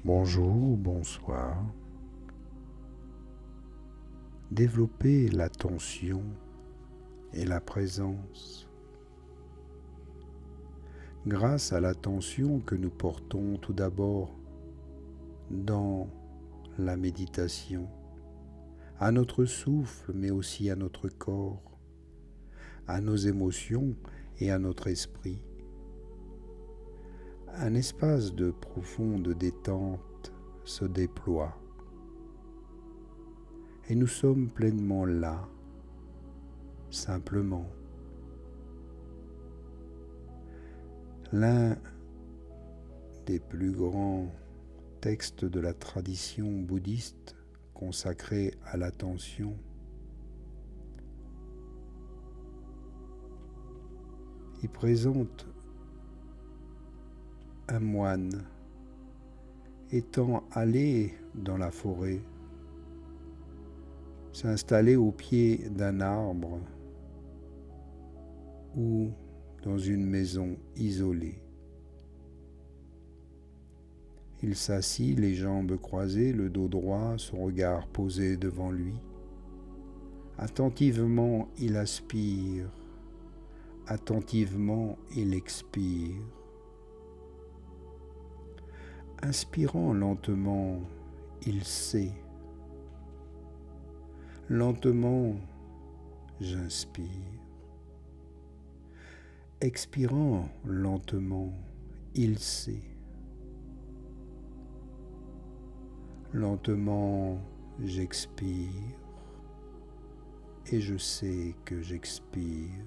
Bonjour ou bonsoir. Développer l'attention et la présence. Grâce à l'attention que nous portons tout d'abord dans la méditation, à notre souffle, mais aussi à notre corps, à nos émotions et à notre esprit. Un espace de profonde détente se déploie et nous sommes pleinement là, simplement. L'un des plus grands textes de la tradition bouddhiste consacré à l'attention il présente un moine étant allé dans la forêt, s'installer au pied d'un arbre ou dans une maison isolée. Il s'assit, les jambes croisées, le dos droit, son regard posé devant lui. Attentivement, il aspire. Attentivement, il expire. Inspirant lentement, il sait. Lentement, j'inspire. Expirant lentement, il sait. Lentement, j'expire et je sais que j'expire.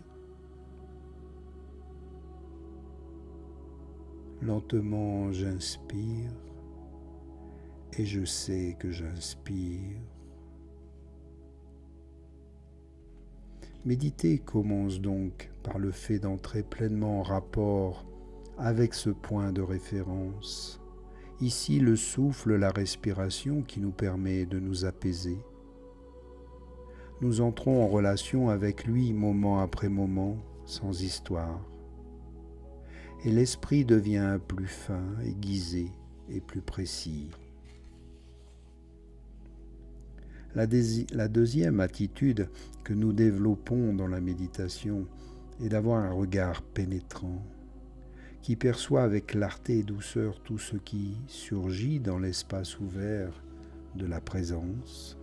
Lentement, j'inspire et je sais que j'inspire. Méditer commence donc par le fait d'entrer pleinement en rapport avec ce point de référence. Ici, le souffle, la respiration qui nous permet de nous apaiser. Nous entrons en relation avec lui moment après moment, sans histoire. Et l'esprit devient plus fin, aiguisé et plus précis. La deuxième attitude que nous développons dans la méditation est d'avoir un regard pénétrant, qui perçoit avec clarté et douceur tout ce qui surgit dans l'espace ouvert de la présence.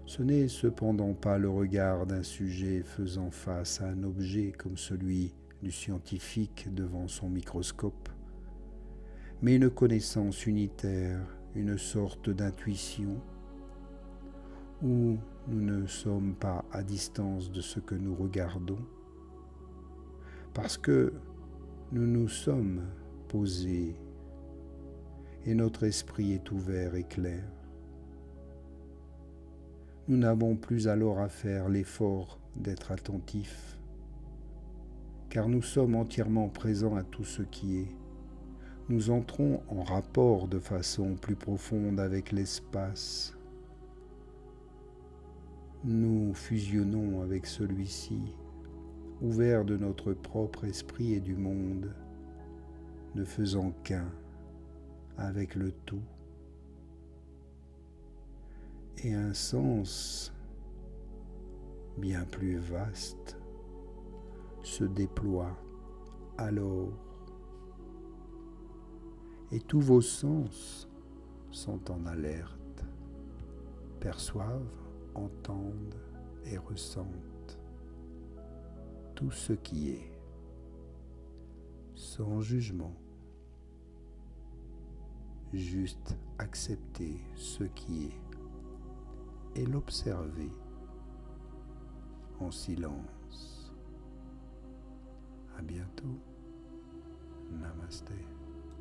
Ce n'est cependant pas le regard d'un sujet faisant face à un objet comme celui du scientifique devant son microscope, mais une connaissance unitaire, une sorte d'intuition où nous ne sommes pas à distance de ce que nous regardons, parce que nous nous sommes posés et notre esprit est ouvert et clair. Nous n'avons plus alors à faire l'effort d'être attentifs, car nous sommes entièrement présents à tout ce qui est. Nous entrons en rapport de façon plus profonde avec l'espace. Nous fusionnons avec celui-ci, ouverts de notre propre esprit et du monde, ne faisant qu'un avec le tout. Et un sens bien plus vaste se déploie alors. Et tous vos sens sont en alerte, perçoivent, entendent et ressentent tout ce qui est, sans jugement, juste accepter ce qui est et l'observer en silence. À bientôt. Namasté.